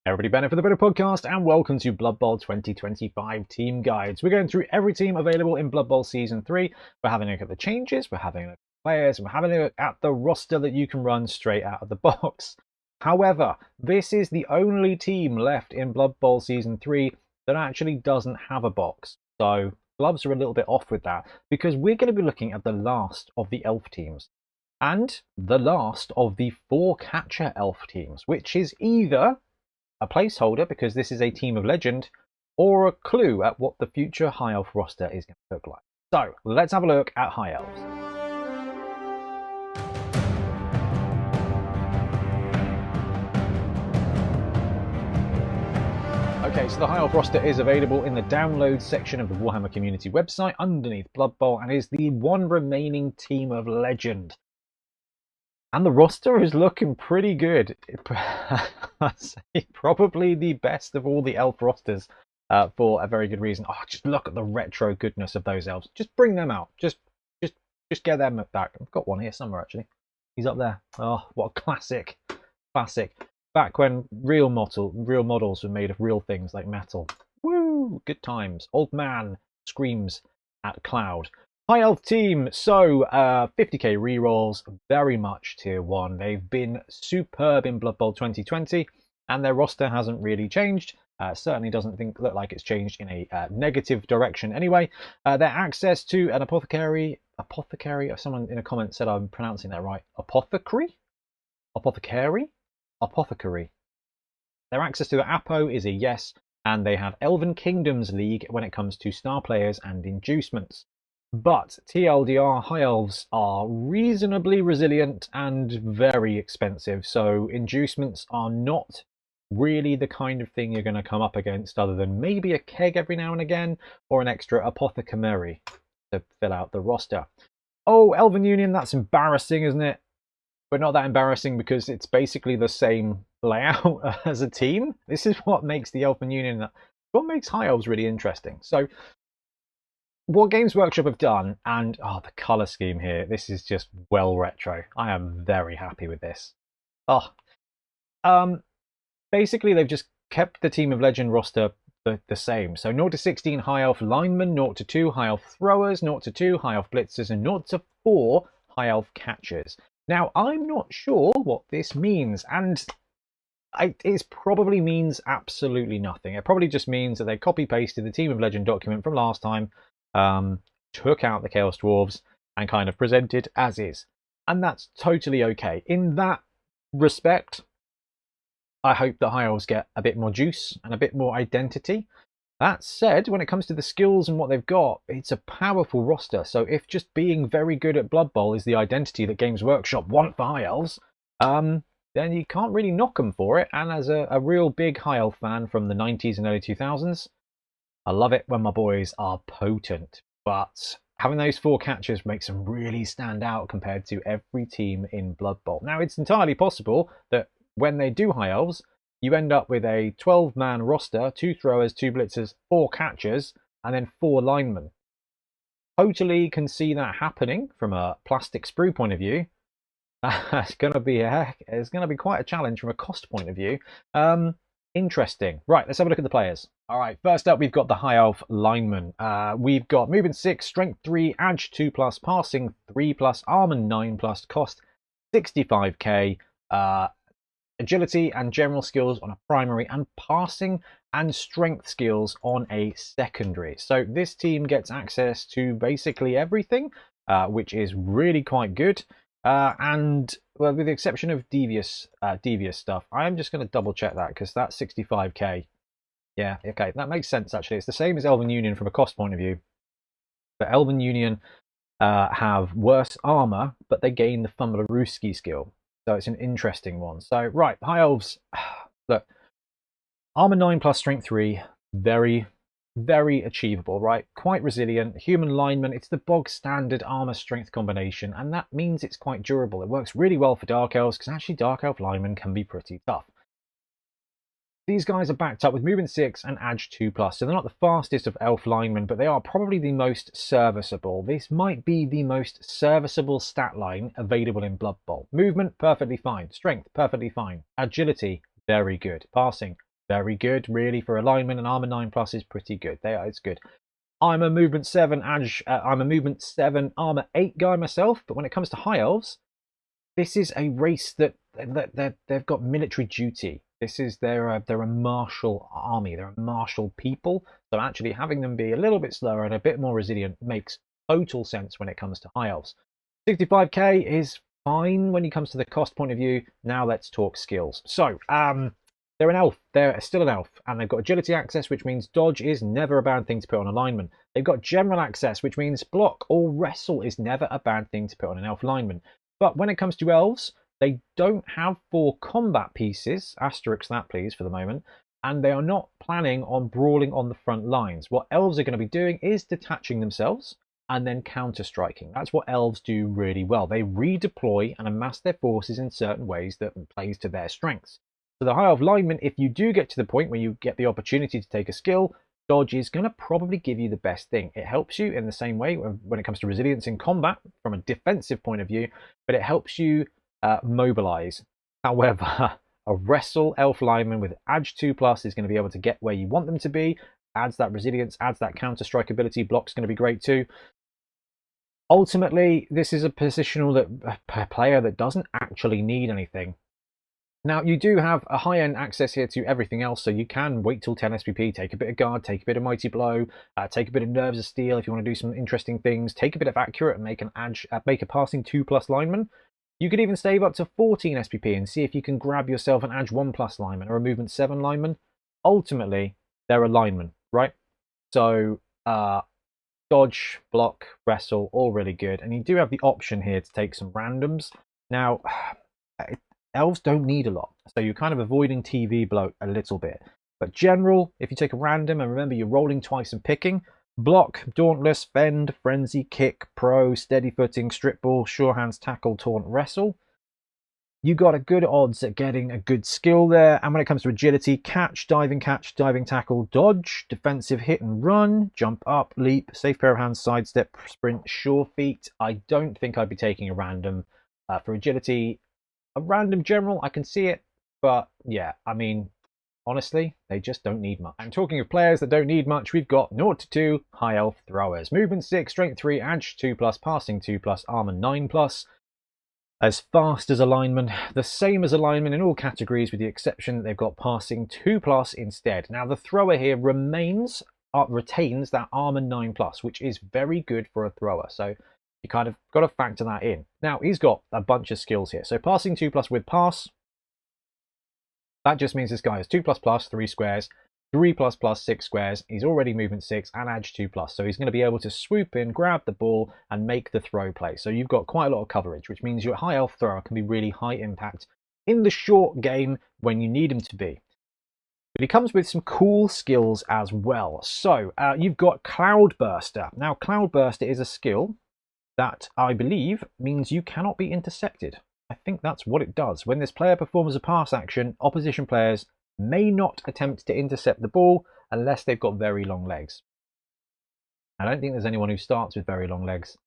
Everybody, Bennett for the Better Podcast, and welcome to Blood Bowl 2025 Team Guides. We're going through every team available in Blood Bowl Season 3. We're having a look at the changes, we're having a look at the players, and we're having a look at the roster that you can run straight out of the box. However, this is the only team left in Blood Bowl Season 3 that actually doesn't have a box. So, gloves are a little bit off with that, because we're going to be looking at the last of the Elf teams. And the last of the 4 Catcher Elf teams, which is either a placeholder because this is a team of legend, or a clue at what the future High Elf roster is going to look like. So let's have a look at High Elves. Okay, so the High Elf roster is available in the download section of the Warhammer community website underneath Blood Bowl, and is the one remaining team of legend. And the roster is looking pretty good. I'd say probably the best of all the elf rosters, for a very good reason. Oh, just look at the retro goodness of those elves. Just bring them out. Just get them back. I've got one here somewhere actually. He's up there. Oh, what a classic! Back when real models were made of real things like metal. Woo! Good times. Old man screams at cloud. High Elf team, so 50k rerolls, very much tier 1. They've been superb in Blood Bowl 2020, and their roster hasn't really changed. Certainly doesn't look like it's changed in a negative direction anyway. Their access to an apothecary, someone in a comment said I'm pronouncing that right. Apothecary. Their access to the Apo is a yes, and they have Elven Kingdoms League when it comes to star players and inducements. But TLDR, High Elves are reasonably resilient and very expensive, so inducements are not really the kind of thing you're going to come up against, other than maybe a keg every now and again, or an extra apothecary to fill out the roster. Oh, Elven Union, that's embarrassing, isn't it? But not that embarrassing, because it's basically the same layout as a team. This is what makes the Elven Union, what makes High Elves really interesting. So what Games Workshop have done, and oh, the colour scheme here, this is just well retro. I am very happy with this. Basically they've just kept the Team of Legend roster the same. So 0 to 16 High Elf linemen, 0 to 2 High Elf throwers, 0 to 2 High Elf blitzers, and 0 to 4 High Elf catchers. Now, I'm not sure what this means, and it probably means absolutely nothing. It probably just means that they copy-pasted the Team of Legend document from last time, took out the Chaos Dwarves, and kind of presented as is. And that's totally okay. In that respect, I hope that High Elves get a bit more juice and a bit more identity. That said, when it comes to the skills and what they've got, it's a powerful roster. So if just being very good at Blood Bowl is the identity that Games Workshop want for High Elves, then you can't really knock them for it. And as a real big High Elf fan from the 90s and early 2000s, I love it when my boys are potent. But having those 4 catchers makes them really stand out compared to every team in Blood Bowl. Now, it's entirely possible that when they do High Elves, you end up with a 12-man roster, 2 throwers, 2 blitzers, 4 catchers, and then 4 linemen. Totally can see that happening from a plastic sprue point of view. It's going to be quite a challenge from a cost point of view. Interesting. Right, let's have a look at the players. All right, first up, we've got the High Elf lineman. We've got movement 6, strength 3, edge 2+, passing 3+, armor 9+, cost 65k. Agility and general skills on a primary, and passing and strength skills on a secondary. So this team gets access to basically everything, which is really quite good. And well, with the exception of devious stuff, I'm just going to double check that, because that's 65k. Yeah, okay, that makes sense actually. It's the same as Elven Union from a cost point of view, but Elven Union have worse armor, but they gain the Fumblerooski skill. So it's an interesting one. So, right, High Elves, look, armor 9+, strength 3, very, very achievable, right? Quite resilient. Human lineman, it's the bog standard armor strength combination, and that means it's quite durable. It works really well for Dark Elves, because actually Dark Elf linemen can be pretty tough. These guys are backed up with movement 6 and edge 2+, so they're not the fastest of elf linemen, but they are probably the most serviceable. This might be the most serviceable stat line available in Blood Bowl. Movement, perfectly fine. Strength, perfectly fine. Agility, very good. Passing, very good, really, for alignment, and armor 9+ is pretty good. It's good. I'm a movement 7 I'm a movement 7 armor 8 guy myself, but when it comes to high elves, this is a race that they've got military duty. They're a martial army. They're a martial people. So actually having them be a little bit slower and a bit more resilient makes total sense when it comes to high elves. 65k is fine when it comes to the cost point of view. Now let's talk skills. So they're an elf. They're still an elf, and they've got agility access, which means dodge is never a bad thing to put on a lineman. They've got general access, which means block or wrestle is never a bad thing to put on an elf lineman. But when it comes to elves, they don't have 4 combat pieces, asterisk that please for the moment, and they are not planning on brawling on the front lines. What elves are going to be doing is detaching themselves and then counter-striking. That's what elves do really well. They redeploy and amass their forces in certain ways that plays to their strengths. So the high elf lineman, if you do get to the point where you get the opportunity to take a skill, dodge is going to probably give you the best thing. It helps you in the same way when it comes to resilience in combat from a defensive point of view, but it helps you mobilize. However, a wrestle elf lineman with Ag 2+ is going to be able to get where you want them to be, adds that resilience, adds that counter strike ability. Block's going to be great too. Ultimately, this is a positional player that doesn't actually need anything. Now, you do have a high-end access here to everything else, so you can wait till 10 SPP, take a bit of guard, take a bit of mighty blow, take a bit of nerves of steel if you want to do some interesting things, take a bit of accurate and make a passing 2+ lineman. You could even save up to 14 SPP and see if you can grab yourself an Ag 1+ lineman or a movement 7 lineman. Ultimately, they're a lineman, right? So, dodge, block, wrestle, all really good. And you do have the option here to take some randoms. Now, elves don't need a lot, so you're kind of avoiding TV bloat a little bit. But general, if you take a random, and remember you're rolling twice and picking, block, dauntless, fend, frenzy, kick, pro, steady footing, strip ball, sure hands, tackle, taunt, wrestle, you got a good odds at getting a good skill there. And when it comes to agility, catch, diving, tackle, dodge, defensive, hit and run, jump up, leap, safe pair of hands, sidestep, sprint, sure feet. I don't think I'd be taking a random for agility. A random general, I can see it, but yeah, I mean, honestly, they just don't need much. And talking of players that don't need much, we've got 0 to 2 high elf throwers. Movement 6, strength 3, Ag 2+, passing 2+, armor 9+. As fast as a lineman, the same as a lineman in all categories, with the exception that they've got passing 2+ instead. Now, the thrower here retains that armor 9+, which is very good for a thrower. So you kind of got to factor that in. Now, he's got a bunch of skills here. So passing 2+ with pass, that just means this guy has 2++, 3 squares, 3++, 6 squares. He's already movement 6 and Ag 2+. So he's going to be able to swoop in, grab the ball, and make the throw play. So you've got quite a lot of coverage, which means your high elf thrower can be really high impact in the short game when you need him to be. But he comes with some cool skills as well. So you've got Cloudburster. Now, Cloudburster is a skill that I believe means you cannot be intercepted. I think that's what it does. When this player performs a pass action, opposition players may not attempt to intercept the ball unless they've got very long legs. I don't think there's anyone who starts with very long legs.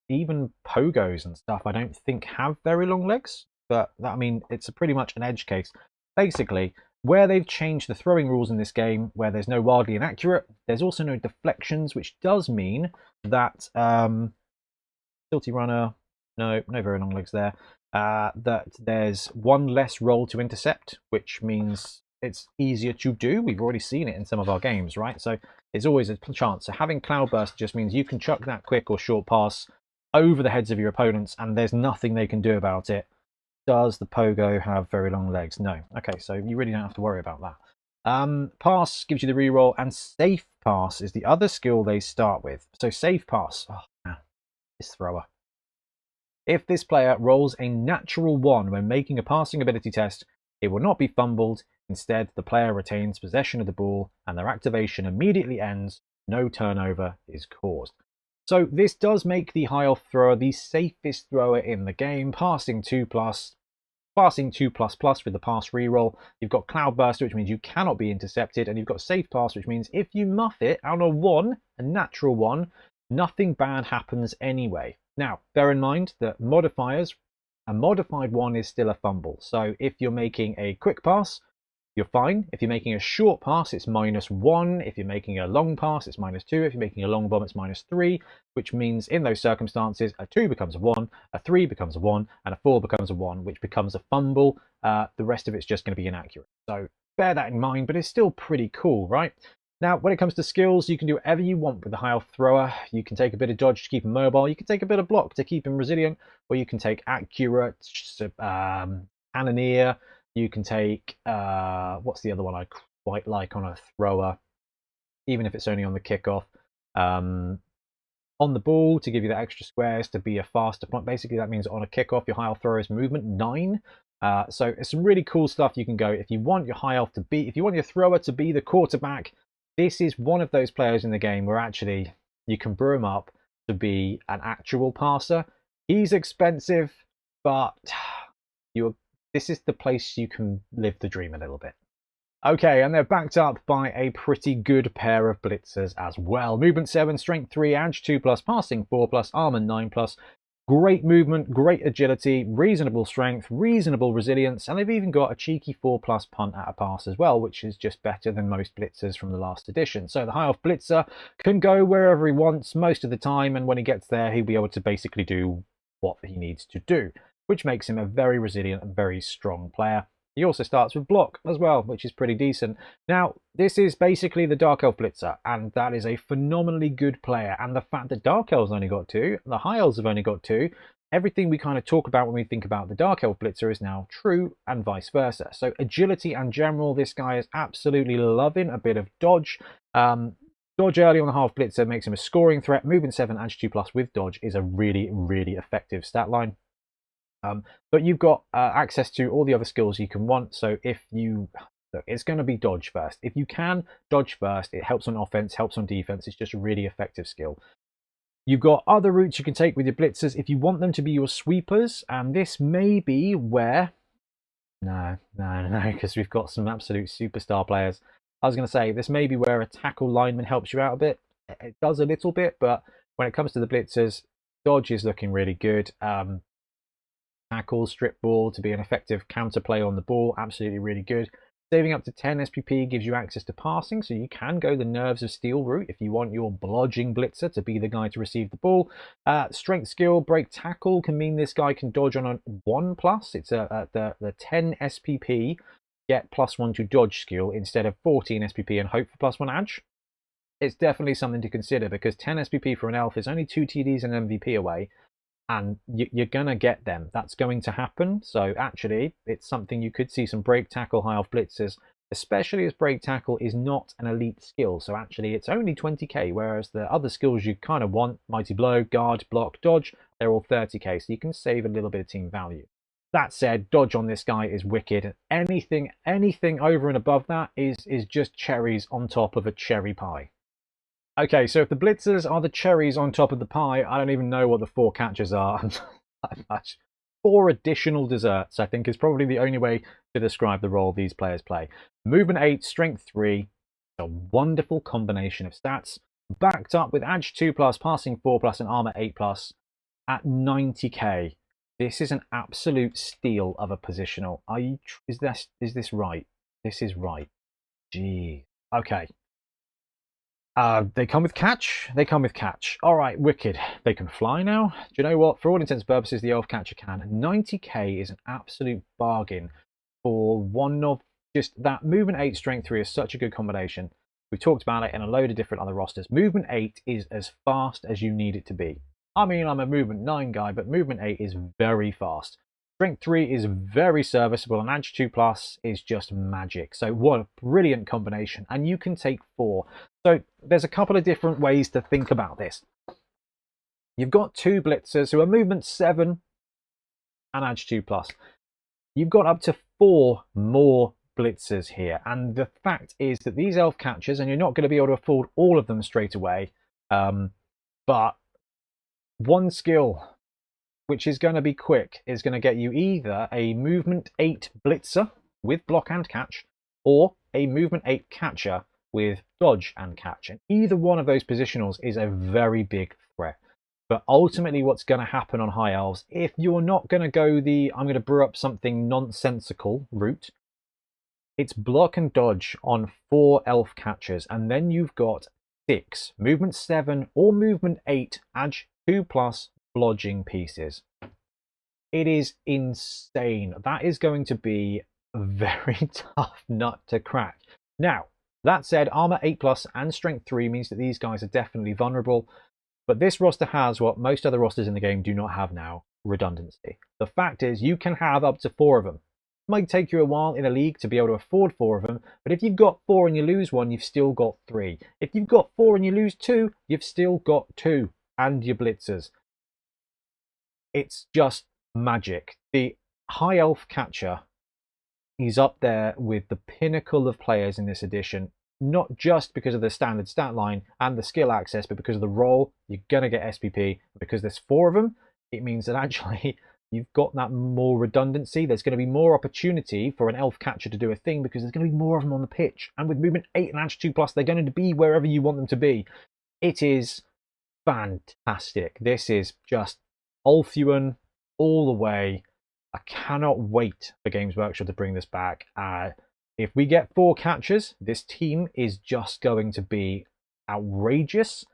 Even pogos and stuff I don't think have very long legs, but I mean, it's pretty much an edge case. Basically, where they've changed the throwing rules in this game, where there's no wildly inaccurate, there's also no deflections, which does mean that Tilty Runner, no very long legs there, that there's one less roll to intercept, which means it's easier to do. We've already seen it in some of our games, right? So it's always a chance. So having Cloudburst just means you can chuck that quick or short pass over the heads of your opponents, and there's nothing they can do about it. Does the pogo have very long legs? No. Okay, so you really don't have to worry about that. Pass gives you the reroll, and safe pass is the other skill they start with. So safe pass. Oh, man, this thrower. If this player rolls a natural 1 when making a passing ability test, it will not be fumbled. Instead, the player retains possession of the ball, and their activation immediately ends. No turnover is caused. So this does make the high elf thrower the safest thrower in the game, passing 2+, passing 2++ with the pass reroll. You've got Cloudburster, which means you cannot be intercepted, and you've got safe pass, which means if you muff it on a 1, a natural 1, nothing bad happens anyway. Now, bear in mind that modifiers, a modified 1 is still a fumble. So if you're making a quick pass, you're fine. If you're making a short pass, it's -1. If you're making a long pass, it's -2. If you're making a long bomb, it's -3, which means in those circumstances, a 2 becomes a 1, a 3 becomes a 1, and a 4 becomes a 1, which becomes a fumble. The rest of it's just going to be inaccurate. So bear that in mind, but it's still pretty cool, right? Now, when it comes to skills, you can do whatever you want with the high elf thrower. You can take a bit of dodge to keep him mobile. You can take a bit of block to keep him resilient, or you can take accurate, cannoneer. You can take, what's the other one I quite like on a thrower, even if it's only on the kickoff. On the ball to give you the extra squares to be a faster point. Basically, that means on a kickoff, your high elf thrower is movement 9. So it's some really cool stuff you can go. If you want your high elf to be, if you want your thrower to be the quarterback, this is one of those players in the game where actually you can brew him up to be an actual passer. He's expensive, but this is the place you can live the dream a little bit. Okay, and they're backed up by a pretty good pair of blitzers as well. Movement 7, Strength 3, Edge 2+, Passing 4+, Armor 9+. Great movement, great agility, reasonable strength, reasonable resilience, and they've even got a cheeky 4+ punt at a pass as well, which is just better than most blitzers from the last edition. So the high elf blitzer can go wherever he wants most of the time, and when he gets there, he'll be able to basically do what he needs to do, which makes him a very resilient and very strong player. He also starts with block as well, which is pretty decent. Now, this is basically the Dark Elf Blitzer, and that is a phenomenally good player. And the fact that Dark Elves only got 2, the High Elves have only got 2, everything we kind of talk about when we think about the Dark Elf Blitzer is now true, and vice versa. So agility and general, this guy is absolutely loving a bit of dodge. Dodge early on the half blitzer makes him a scoring threat. Movement 7, Edge 2+ with dodge is a really, really effective stat line. But you've got access to all the other skills you can want. So if you, look, it's going to be dodge first. If you can dodge first, it helps on offense, helps on defense. It's just a really effective skill. You've got other routes you can take with your blitzers if you want them to be your sweepers. And this may be where, no, because we've got some absolute superstar players. I was going to say, this may be where a tackle lineman helps you out a bit. It does a little bit, but when it comes to the blitzers, dodge is looking really good. Tackle, strip ball to be an effective counterplay on the ball, absolutely really good. Saving up to 10 SPP gives you access to passing, so you can go the Nerves of Steel route if you want your blodging blitzer to be the guy to receive the ball. Strength skill, break tackle can mean this guy can dodge on a 1+. It's the 10 SPP, get +1 to dodge skill instead of 14 SPP and hope for +1 edge. It's definitely something to consider because 10 SPP for an elf is only 2 TDs and MVP away. And you're going to get them. That's going to happen. So actually, it's something you could see some break tackle high elf blitzers, especially as break tackle is not an elite skill. So actually, it's only 20k, whereas the other skills you kind of want, Mighty Blow, Guard, Block, Dodge, they're all 30k. So you can save a little bit of team value. That said, dodge on this guy is wicked. Anything over and above that is just cherries on top of a cherry pie. Okay, so if the blitzers are the cherries on top of the pie, I don't even know what the 4 catchers are. 4 additional desserts, I think, is probably the only way to describe the role these players play. Movement 8, Strength 3, a wonderful combination of stats, backed up with Edge 2+, Passing 4+, and Armor 8+, at 90k. This is an absolute steal of a positional. Is this right? This is right. Gee. Okay. They come with catch. They come with catch. All right, wicked. They can fly now. Do you know what? For all intents and purposes, the elf catcher can. 90k is an absolute bargain for one of just that. Movement 8, Strength 3 is such a good combination. We've talked about it in a load of different other rosters. Movement 8 is as fast as you need it to be. I mean, I'm a Movement 9 guy, but Movement 8 is very fast. Strength 3 is very serviceable, and Edge 2+ is just magic. So what a brilliant combination. And you can take 4. So there's a couple of different ways to think about this. You've got 2 blitzers who are Movement 7 and Edge 2+. You've got up to 4 more blitzers here. And the fact is that these elf catchers, and you're not going to be able to afford all of them straight away, but one skill, which is going to be quick, is going to get you either a Movement 8 blitzer with block and catch, or a Movement 8 catcher with dodge and catch. And either one of those positionals is a very big threat. But ultimately what's going to happen on High Elves, if you're not going to go the I'm going to brew up something nonsensical route, It's block and dodge on 4 elf catchers, and then you've got 6 movement 7 or movement 8 edge 2+ blodging pieces. It is insane. That is going to be a very tough nut to crack. Now, that said, armor 8+ and strength 3 means that these guys are definitely vulnerable, but this roster has what most other rosters in the game do not have now: redundancy. The fact is, you can have up to 4 of them. It might take you a while in a league to be able to afford 4 of them, but if you've got 4 and you lose 1, you've still got 3. If you've got 4 and you lose 2, you've still got 2, and your blitzers. It's just magic. The high elf catcher is up there with the pinnacle of players in this edition, not just because of the standard stat line and the skill access, but because of the role. You're going to get SPP. Because there's 4 of them, it means that actually you've got that more redundancy. There's going to be more opportunity for an elf catcher to do a thing because there's going to be more of them on the pitch. And with movement 8 and edge 2+, they're going to be wherever you want them to be. It is fantastic. This is just Ulthuan all the way. I cannot wait for Games Workshop to bring this back. If we get 4 catchers, this team is just going to be outrageous.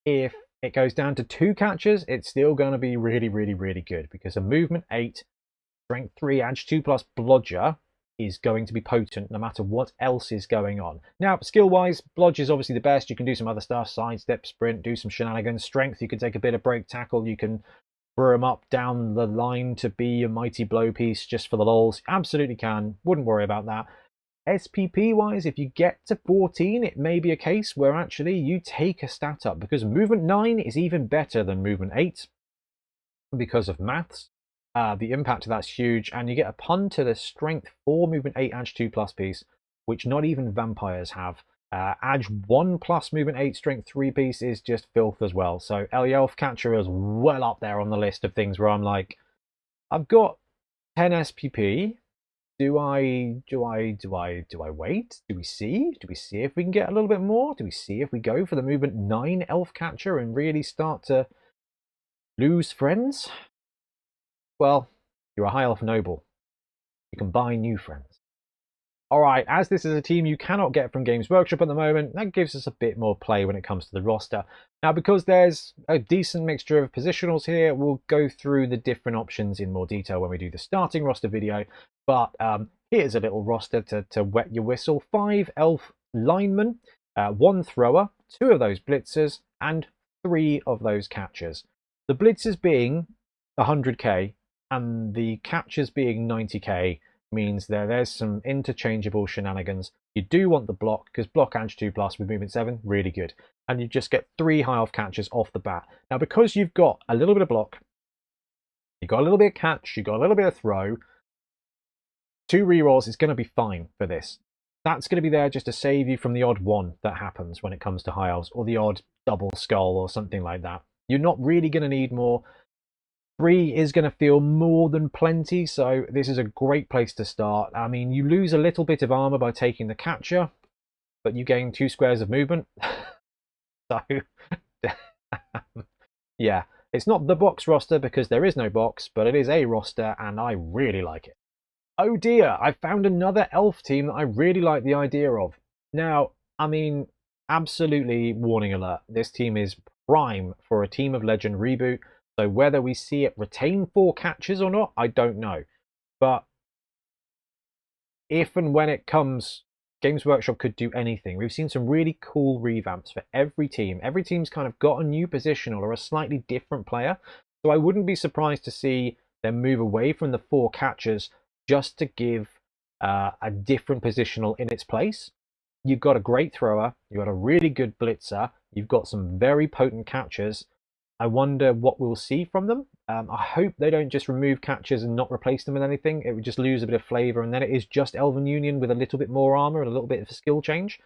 If it goes down to 2 catchers, it's still going to be really, really, really good, because a movement 8, strength 3, edge 2+ blodger is going to be potent no matter what else is going on. Now, skill-wise, blodge is obviously the best. You can do some other stuff: sidestep, sprint, do some shenanigans. Strength, you can take a bit of break tackle. You can throw him up down the line to be a mighty blow piece just for the lols. Absolutely can. Wouldn't worry about that. SPP wise, if you get to 14, it may be a case where actually you take a stat up, because movement 9 is even better than movement 8 because of maths. The impact of that's huge, and you get a pun to the strength 4 movement 8 edge 2+ piece, which not even vampires have. Edge 1+ movement 8 strength 3 piece is just filth as well. So Elf Catcher is well up there on the list of things where I'm like, I've got 10 SPP. Do I wait? Do we see? Do we see if we can get a little bit more? Do we see if we go for the movement 9 Elf Catcher and really start to lose friends? Well, you're a high elf noble. You can buy new friends. Alright, as this is a team you cannot get from Games Workshop at the moment, that gives us a bit more play when it comes to the roster. Now, because there's a decent mixture of positionals here, we'll go through the different options in more detail when we do the starting roster video. But here's a little roster to wet your whistle. 5 elf linemen, 1 thrower, 2 of those blitzers, and 3 of those catchers. The blitzers being 100k and the catchers being 90k. Means there's some interchangeable shenanigans. You do want the block, because block edge 2+ with movement 7, really good. And you just get 3 high elf catchers off the bat. Now, because you've got a little bit of block, you've got a little bit of catch, you've got a little bit of throw, 2 rerolls is going to be fine for this. That's going to be there just to save you from the odd one that happens when it comes to high elves, or the odd double skull or something like that. You're not really going to need more. 3 is going to feel more than plenty, so this is a great place to start. I mean, you lose a little bit of armor by taking the catcher, but you gain 2 squares of movement. So, yeah, it's not the box roster because there is no box, but it is a roster, and I really like it. Oh dear, I found another elf team that I really like the idea of. Now, I mean, absolutely warning alert. This team is prime for a Team of Legend reboot. So whether we see it retain 4 catches or not, I don't know. But if and when it comes, Games Workshop could do anything. We've seen some really cool revamps for every team. Every team's kind of got a new positional or a slightly different player. So I wouldn't be surprised to see them move away from the 4 catchers just to give a different positional in its place. You've got a great thrower. You've got a really good blitzer. You've got some very potent catchers. I wonder what we'll see from them. I hope they don't just remove catchers and not replace them with anything. It would just lose a bit of flavour, and then it is just Elven Union with a little bit more armour and a little bit of a skill change.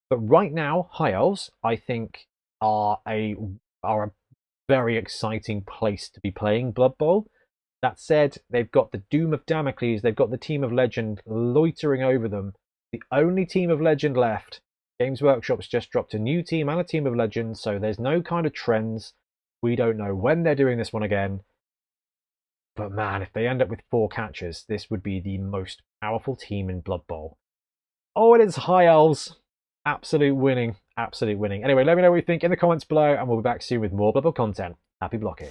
But right now, High Elves, I think, are a very exciting place to be playing Blood Bowl. That said, they've got the Doom of Damocles, they've got the Team of Legend loitering over them. The only Team of Legend left. Games Workshop's just dropped a new team and a Team of Legend, so there's no kind of trends. We don't know when they're doing this one again. But man, if they end up with 4 catchers, this would be the most powerful team in Blood Bowl. Oh, and it's High Elves. Absolute winning. Absolute winning. Anyway, let me know what you think in the comments below, and we'll be back soon with more Blood Bowl content. Happy blocking.